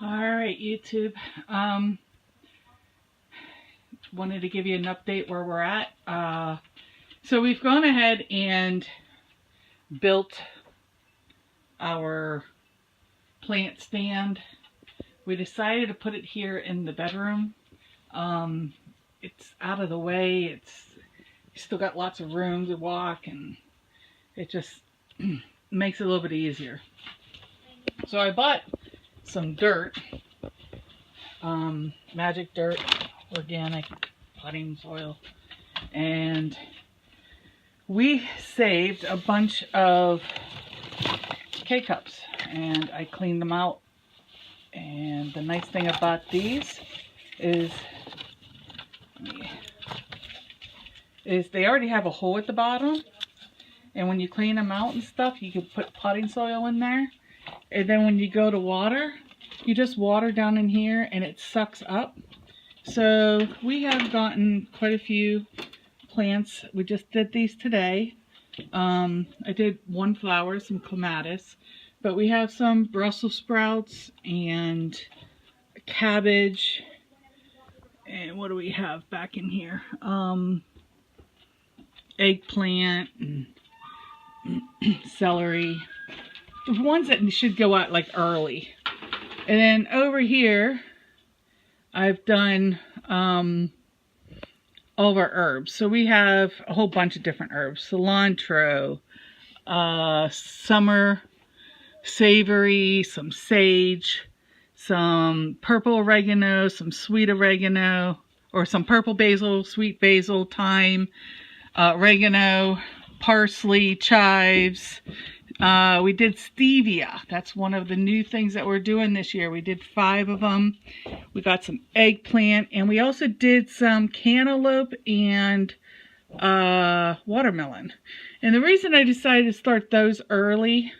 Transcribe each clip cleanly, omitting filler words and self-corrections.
Alright, YouTube. Wanted to give you an update where we're at. So we've gone ahead and built our plant stand. We decided to put it here in the bedroom. It's out of the way. It's still got lots of room to walk, and it just makes it a little bit easier. So I bought some dirt, magic dirt, organic potting soil, and we saved a bunch of K-cups, and I cleaned them out. And the nice thing about these is they already have a hole at the bottom, and when you clean them out and stuff, you can put potting soil in there, and then when you go to water, you just water down in here and it sucks up. So we have gotten quite a few plants. We just did these today. I did one flower, some clematis, but we have some Brussels sprouts and cabbage, and what do we have back in here? Eggplant and celery. The ones that should go out like early. And then over here, I've done all of our herbs. So we have a whole bunch of different herbs. Cilantro, summer savory, some sage, some purple oregano, some sweet oregano, or some purple basil, sweet basil, thyme, oregano, parsley, chives. We did stevia. That's one of the new things that we're doing this year. We did 5 of them. We got some eggplant, and we also did some cantaloupe and watermelon. And the reason I decided to start those early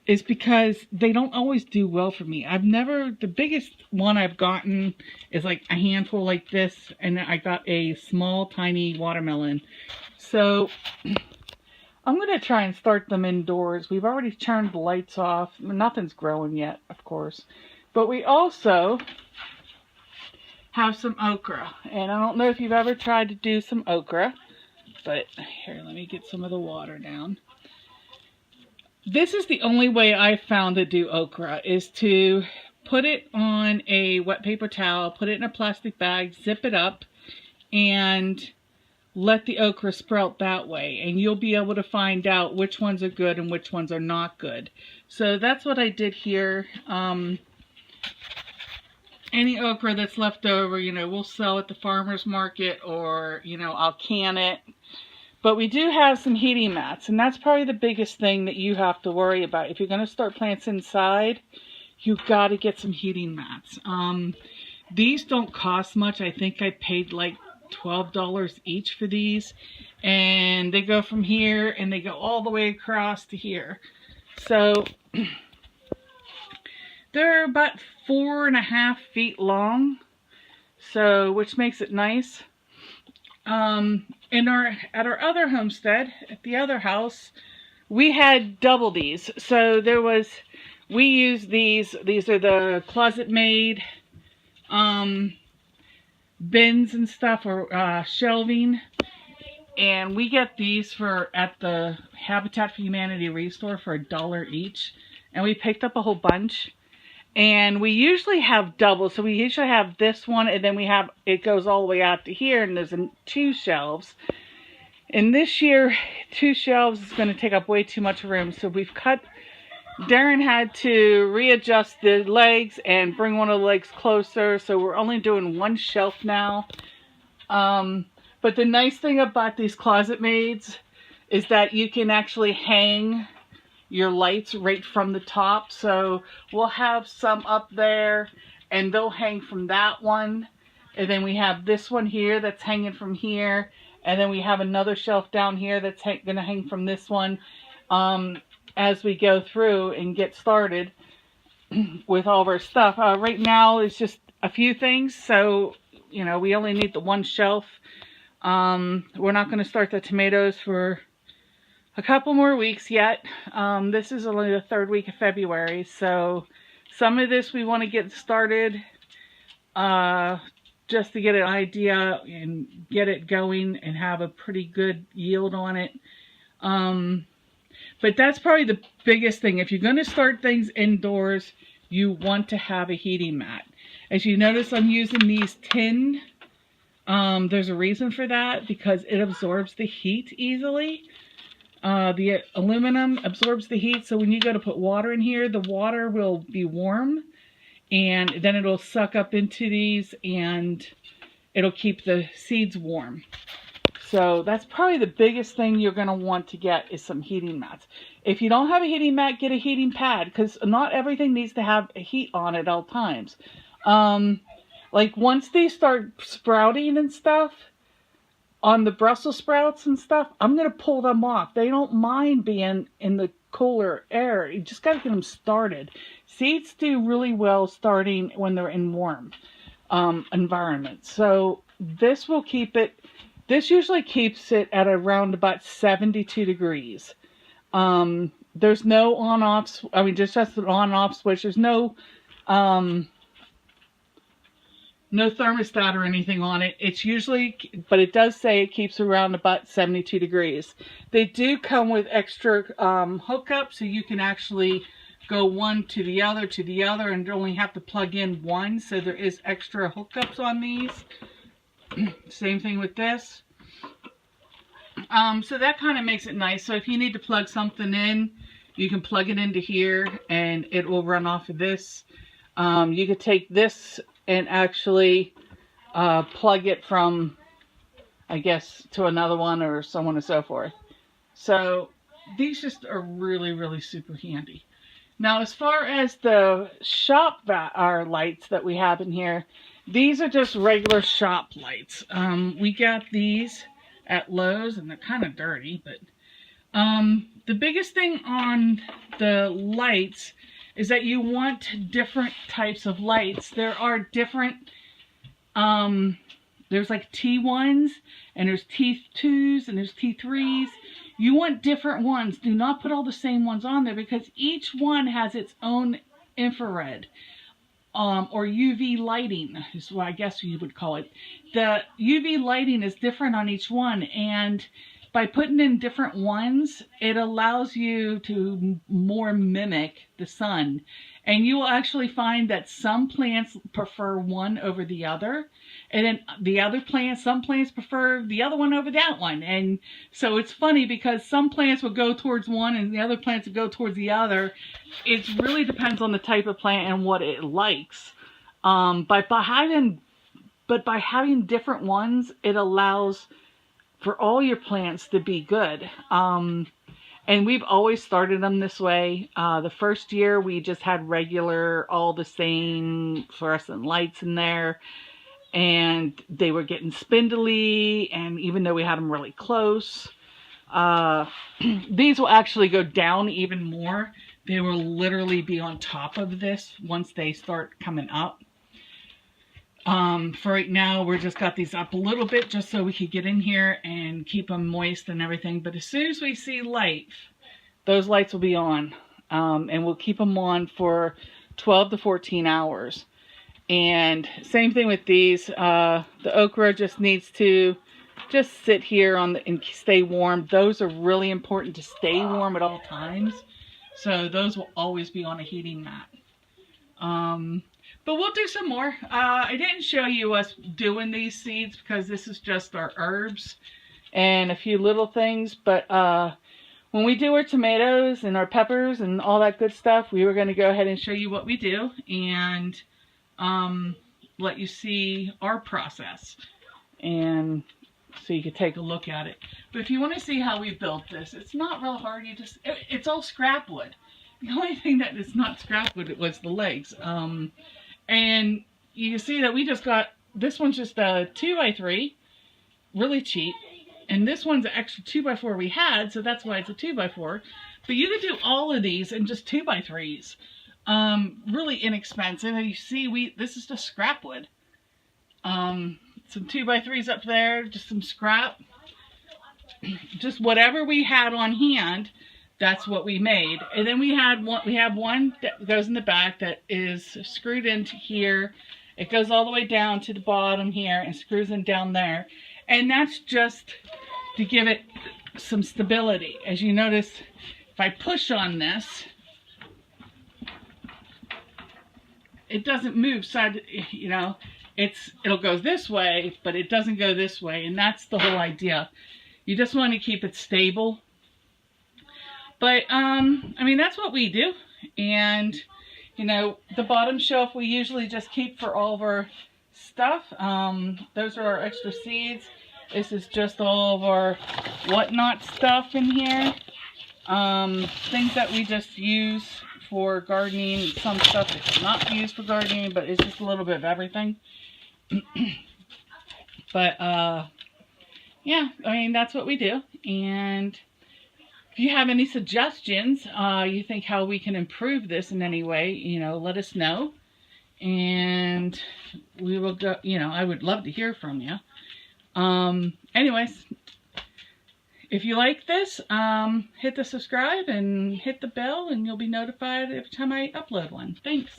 is because they don't always do well for me. The biggest one I've gotten is like a handful like this, and I got a small, tiny watermelon. So I'm going to try and start them indoors. We've already turned the lights off. Nothing's growing yet, of course. But we also have some okra. And I don't know if you've ever tried to do some okra. But here, let me get some of the water down. This is the only way I've found to do okra, is to put it on a wet paper towel, put it in a plastic bag, zip it up, and let the okra sprout that way, and you'll be able to find out which ones are good and which ones are not good. So that's what I did here. Any okra that's left over, we'll sell at the farmer's market, or, I'll can it. But we do have some heating mats, and that's probably the biggest thing that you have to worry about. If you're going to start plants inside, you've got to get some heating mats. These don't cost much. I think I paid like $12 each for these, and they go from here and they go all the way across to here. So they're about 4.5 feet long, so which makes it nice. At our other homestead, at the other house, we had double these. So we used these are the Closet Made bins and stuff, or shelving, and we get these at the Habitat for Humanity Restore for $1 each, and we picked up a whole bunch. And we usually have double, so we usually have this one, and then it goes all the way out to here, and there's 2 shelves. And this year, 2 shelves is going to take up way too much room, so Darren had to readjust the legs and bring one of the legs closer, so we're only doing 1 shelf now. But the nice thing about these Closet Maids is that you can actually hang your lights right from the top. So we'll have some up there, and they'll hang from that one. And then we have this one here that's hanging from here. And then we have another shelf down here that's going to hang from this one. As we go through and get started with all of our stuff. Right now it's just a few things, so we only need the 1 shelf. We're not going to start the tomatoes for a couple more weeks yet. This is only the 3rd week of February, so Some of this we want to get started just to get an idea and get it going and have a pretty good yield on it. But that's probably the biggest thing. If you're going to start things indoors, you want to have a heating mat. As you notice, I'm using these tin. There's a reason for that, because it absorbs the heat easily. The aluminum absorbs the heat, so when you go to put water in here, the water will be warm, and then it'll suck up into these, and it'll keep the seeds warm. So that's probably the biggest thing you're going to want to get is some heating mats. If you don't have a heating mat, get a heating pad, because not everything needs to have a heat on at all times. Like once they start sprouting and stuff, on the Brussels sprouts and stuff, I'm going to pull them off. They don't mind being in the cooler air. You just got to get them started. Seeds do really well starting when they're in warm environments. So this will keep it, this usually keeps it at around about 72 degrees. There's no on-off, I mean, just an on-off switch. There's no thermostat or anything on it. It's usually, but it does say it keeps around about 72 degrees. They do come with extra hookups, so you can actually go one to the other, and only have to plug in one. So there is extra hookups on these. Same thing with this. So that kind of makes it nice. So if you need to plug something in, you can plug it into here, and it will run off of this. You could take this and actually plug it from, I guess, to another one, or so on and so forth. So these just are really, really super handy. Now, as far as the shop lights that we have in here, these are just regular shop lights. We got these at Lowe's, and they're kind of dirty, but the biggest thing on the lights is that you want different types of lights. There are different, there's like T1s, and there's T2s, and there's T3s. You want different ones. Do not put all the same ones on there, because each one has its own infrared, or UV lighting is what I guess you would call it. The UV lighting is different on each one, and by putting in different ones, it allows you to more mimic the sun. And you will actually find that some plants prefer one over the other. And then the other plants, some plants prefer the other one over that one. And so it's funny, because some plants will go towards one and the other plants will go towards the other. It really depends on the type of plant and what it likes. But by having different ones, it allows for all your plants to be good. And we've always started them this way. The first year we just had regular, all the same fluorescent lights in there, and they were getting spindly, and even though we had them really close, these will actually go down even more. They will literally be on top of this once they start coming up. For right now, we're just got these up a little bit just so we could get in here and keep them moist and everything. But as soon as we see light, those lights will be on. And we'll keep them on for 12 to 14 hours. And same thing with these. The okra just needs to just sit here on and stay warm. Those are really important to stay warm at all times. So those will always be on a heating mat. But we'll do some more. I didn't show you us doing these seeds because this is just our herbs and a few little things. But when we do our tomatoes and our peppers and all that good stuff, we were going to go ahead and show you what we do and let you see our process. And so you could take a look at it. But if you want to see how we built this, it's not real hard. It's all scrap wood. The only thing that is not scrap wood was the legs. And you can see that we just got, this one's just a 2x3, really cheap. And this one's an extra 2x4 we had, so that's why it's a 2x4. But you could do all of these in just 2x3s. Really inexpensive. And you see, this is just scrap wood. Some 2x3s up there, just some scrap. Just whatever we had on hand. that's what we made. And then we have one that goes in the back that is screwed into here. It goes all the way down to the bottom here and screws in down there. And that's just to give it some stability. As you notice, if I push on this, it doesn't move side, you know, it'll go this way, but it doesn't go this way. And that's the whole idea. You just want to keep it stable. But, I mean, that's what we do. And, you know, the bottom shelf we usually just keep for all of our stuff. Those are our extra seeds. This is just all of our whatnot stuff in here. Things that we just use for gardening. Some stuff that's not used for gardening, but it's just a little bit of everything. But, yeah, I mean, that's what we do. And if you have any suggestions, you think how we can improve this in any way, you know, let us know. And we will go, you know, I would love to hear from you. Anyways, if you like this, hit the subscribe and hit the bell and you'll be notified every time I upload one. Thanks.